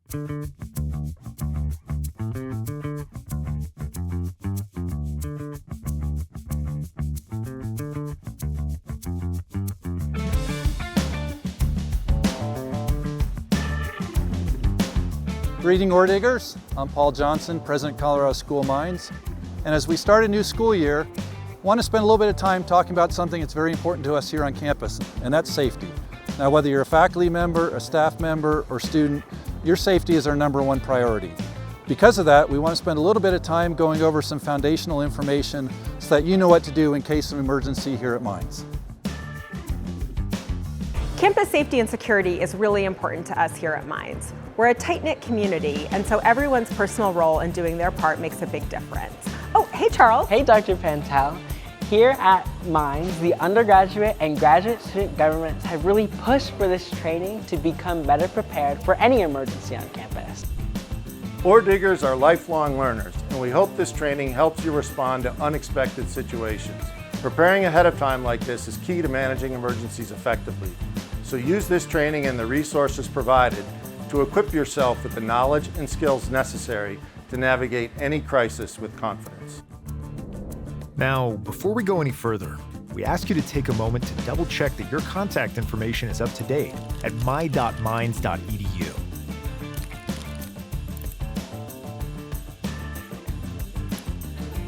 Greeting Orediggers, I'm Paul Johnson, President Colorado School of Mines. And as we start a new school year, I want to spend a little bit of time talking about something that's very important to us here on campus, and that's safety. Now, whether you're a faculty member, a staff member, or student, your safety is our #1 priority. Because of that, we want to spend a little bit of time going over some foundational information so that you know what to do in case of emergency here at Mines. Campus safety and security is really important to us here at Mines. We're a tight-knit community, and so everyone's personal role in doing their part makes a big difference. Oh, hey Charles. Hey Dr. Pantel. Here at Mines, the undergraduate and graduate student governments have really pushed for this training to become better prepared for any emergency on campus. Orediggers are lifelong learners, and we hope this training helps you respond to unexpected situations. Preparing ahead of time like this is key to managing emergencies effectively. So use this training and the resources provided to equip yourself with the knowledge and skills necessary to navigate any crisis with confidence. Now, before we go any further, we ask you to take a moment to double check that your contact information is up to date at my.mines.edu.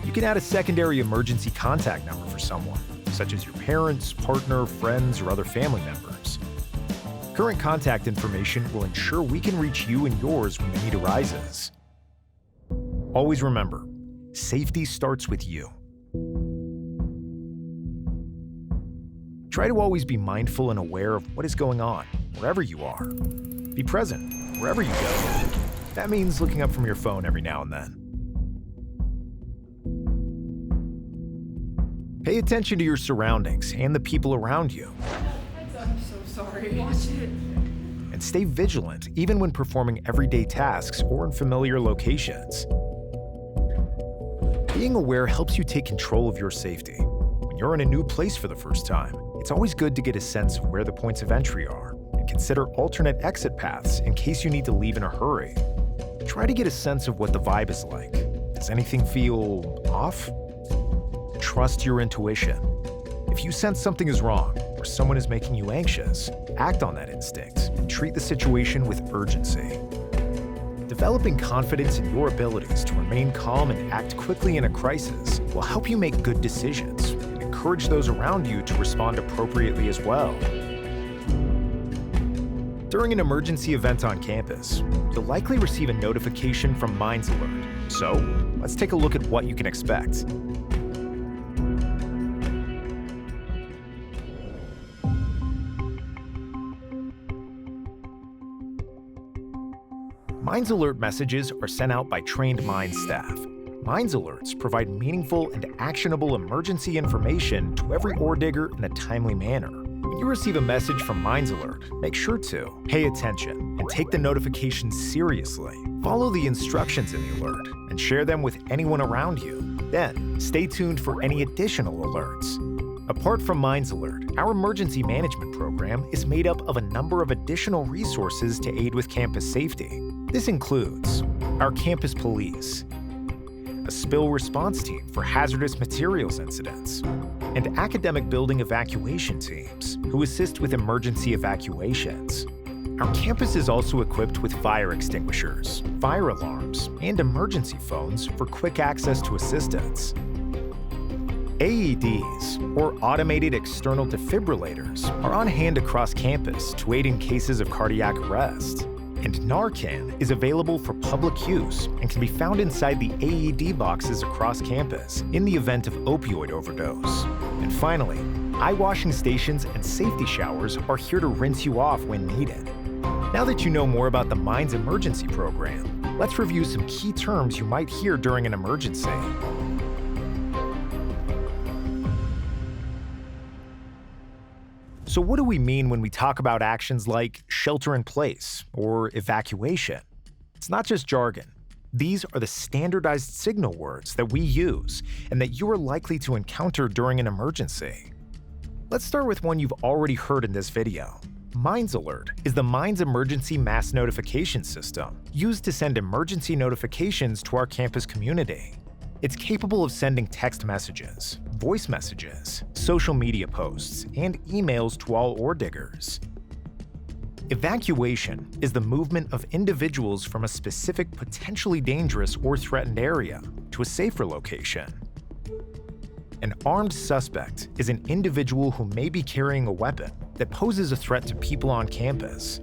You can add a secondary emergency contact number for someone, such as your parents, partner, friends, or other family members. Current contact information will ensure we can reach you and yours when the need arises. Always remember, safety starts with you. Try to always be mindful and aware of what is going on, wherever you are. Be present, wherever you go. That means looking up from your phone every now and then. Pay attention to your surroundings and the people around you. I'm so sorry. Watch it. And stay vigilant, even when performing everyday tasks or in familiar locations. Being aware helps you take control of your safety. When you're in a new place for the first time, it's always good to get a sense of where the points of entry are and consider alternate exit paths in case you need to leave in a hurry. Try to get a sense of what the vibe is like. Does anything feel off? Trust your intuition. If you sense something is wrong or someone is making you anxious, act on that instinct and treat the situation with urgency. Developing confidence in your abilities to remain calm and act quickly in a crisis will help you make good decisions and encourage those around you to respond appropriately as well. During an emergency event on campus, you'll likely receive a notification from Mines Alert. So, let's take a look at what you can expect. Mines Alert messages are sent out by trained Mines staff. Mines Alerts provide meaningful and actionable emergency information to every Oredigger in a timely manner. When you receive a message from Mines Alert, make sure to pay attention and take the notifications seriously. Follow the instructions in the alert and share them with anyone around you. Then, stay tuned for any additional alerts. Apart from Mines Alert, our emergency management program is made up of a number of additional resources to aid with campus safety. This includes our campus police, a spill response team for hazardous materials incidents, and academic building evacuation teams who assist with emergency evacuations. Our campus is also equipped with fire extinguishers, fire alarms, and emergency phones for quick access to assistance. AEDs, or automated external defibrillators, are on hand across campus to aid in cases of cardiac arrest. And Narcan is available for public use and can be found inside the AED boxes across campus in the event of opioid overdose. And finally, eye washing stations and safety showers are here to rinse you off when needed. Now that you know more about the Mines Emergency Program, let's review some key terms you might hear during an emergency. So what do we mean when we talk about actions like shelter in place or evacuation? It's not just jargon. These are the standardized signal words that we use and that you are likely to encounter during an emergency. Let's start with one you've already heard in this video: Mines Alert is the Mines emergency mass notification system used to send emergency notifications to our campus community. It's capable of sending text messages, voice messages, social media posts, and emails to all Orediggers. Evacuation is the movement of individuals from a specific potentially dangerous or threatened area to a safer location. An armed suspect is an individual who may be carrying a weapon that poses a threat to people on campus.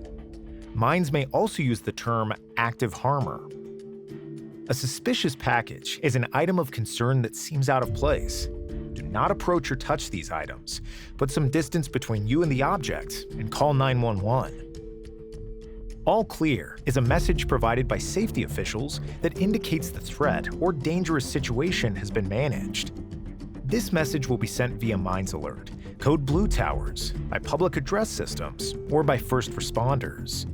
Mines may also use the term active harmer. A suspicious package is an item of concern that seems out of place. Do not approach or touch these items. Put some distance between you and the object and call 911. All clear is a message provided by safety officials that indicates the threat or dangerous situation has been managed. This message will be sent via Mines Alert, code Blue Towers, by public address systems, or by first responders.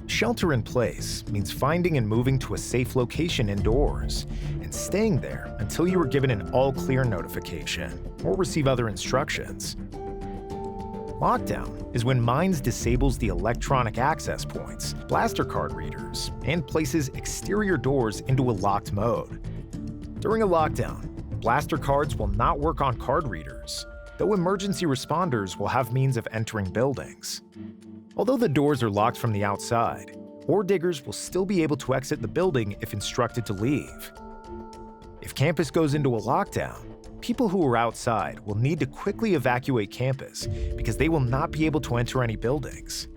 Shelter in place means finding and moving to a safe location indoors and staying there until you are given an all-clear notification or receive other instructions. Lockdown is when Mines disables the electronic access points, blaster card readers, and places exterior doors into a locked mode. During a lockdown, blaster cards will not work on card readers, though emergency responders will have means of entering buildings. Although the doors are locked from the outside, Orediggers will still be able to exit the building if instructed to leave. If campus goes into a lockdown, people who are outside will need to quickly evacuate campus because they will not be able to enter any buildings.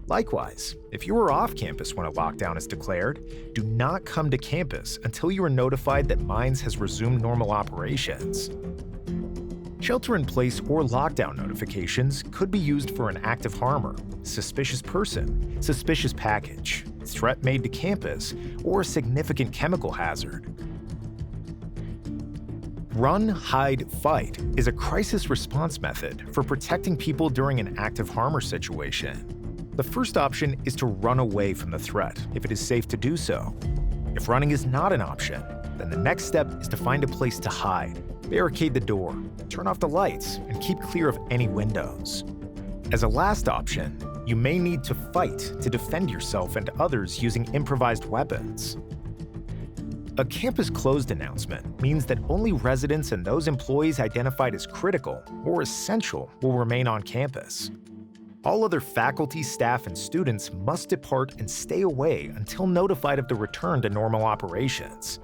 Likewise, if you are off campus when a lockdown is declared, do not come to campus until you are notified that Mines has resumed normal operations. Shelter-in-place or lockdown notifications could be used for an active harmer, suspicious person, suspicious package, threat made to campus, or a significant chemical hazard. Run, hide, fight is a crisis response method for protecting people during an active harmer situation. The first option is to run away from the threat if it is safe to do so. If running is not an option, then the next step is to find a place to hide. Barricade the door, turn off the lights, and keep clear of any windows. As a last option, you may need to fight to defend yourself and others using improvised weapons. A campus closed announcement means that only residents and those employees identified as critical or essential will remain on campus. All other faculty, staff, and students must depart and stay away until notified of the return to normal operations.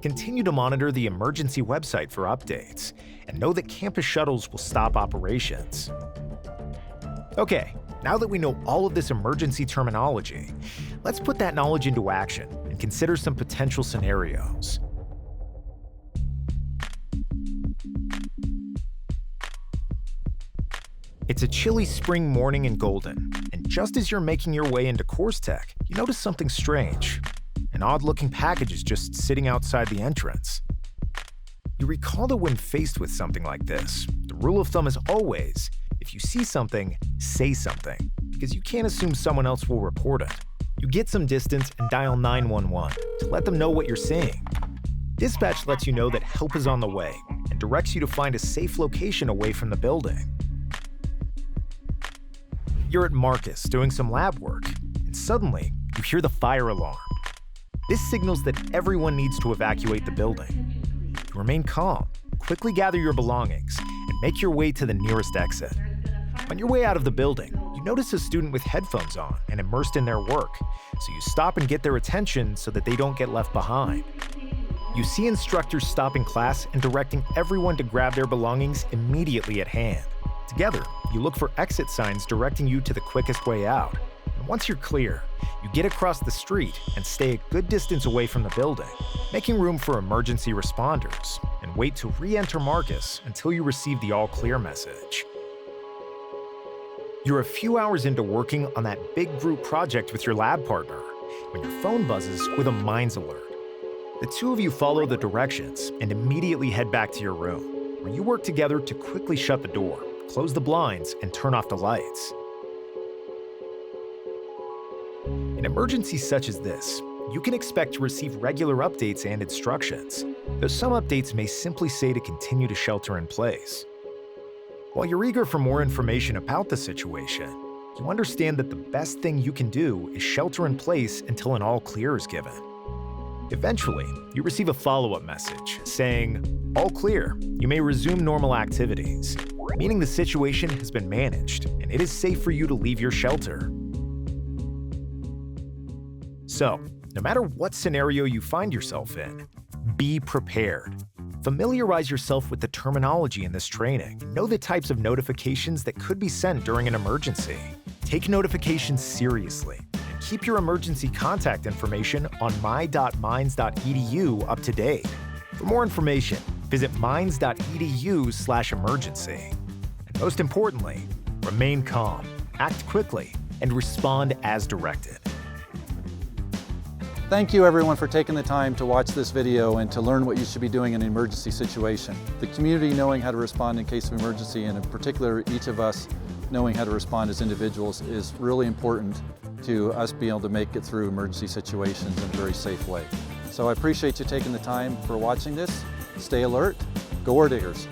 Continue to monitor the emergency website for updates, and know that campus shuttles will stop operations. Okay, now that we know all of this emergency terminology, let's put that knowledge into action and consider some potential scenarios. It's a chilly spring morning in Golden, and just as you're making your way into Course Tech, you notice something strange. An odd-looking package is just sitting outside the entrance. You recall that when faced with something like this, the rule of thumb is always, if you see something, say something, because you can't assume someone else will report it. You get some distance and dial 911 to let them know what you're seeing. Dispatch lets you know that help is on the way and directs you to find a safe location away from the building. You're at Marcus doing some lab work, and suddenly you hear the fire alarm. This signals that everyone needs to evacuate the building. To remain calm, quickly gather your belongings and make your way to the nearest exit. On your way out of the building, you notice a student with headphones on and immersed in their work, so you stop and get their attention so that they don't get left behind. You see instructors stopping class and directing everyone to grab their belongings immediately at hand. Together, you look for exit signs directing you to the quickest way out. And once you're clear, you get across the street and stay a good distance away from the building, making room for emergency responders, and wait to re-enter Marcus until you receive the all-clear message. You're a few hours into working on that big group project with your lab partner when your phone buzzes with a Mines alert. The two of you follow the directions and immediately head back to your room, where you work together to quickly shut the door, close the blinds, and turn off the lights. In emergencies such as this, you can expect to receive regular updates and instructions, though some updates may simply say to continue to shelter in place. While you're eager for more information about the situation, you understand that the best thing you can do is shelter in place until an all clear is given. Eventually, you receive a follow-up message saying, "All clear, you may resume normal activities," meaning the situation has been managed and it is safe for you to leave your shelter. So, no matter what scenario you find yourself in, be prepared. Familiarize yourself with the terminology in this training. Know the types of notifications that could be sent during an emergency. Take notifications seriously. Keep your emergency contact information on my.mines.edu up to date. For more information, visit mines.edu/emergency. And most importantly, remain calm, act quickly, and respond as directed. Thank you everyone for taking the time to watch this video and to learn what you should be doing in an emergency situation. The community knowing how to respond in case of emergency, and in particular each of us knowing how to respond as individuals, is really important to us being able to make it through emergency situations in a very safe way. So I appreciate you taking the time for watching this. Stay alert, go Orediggers.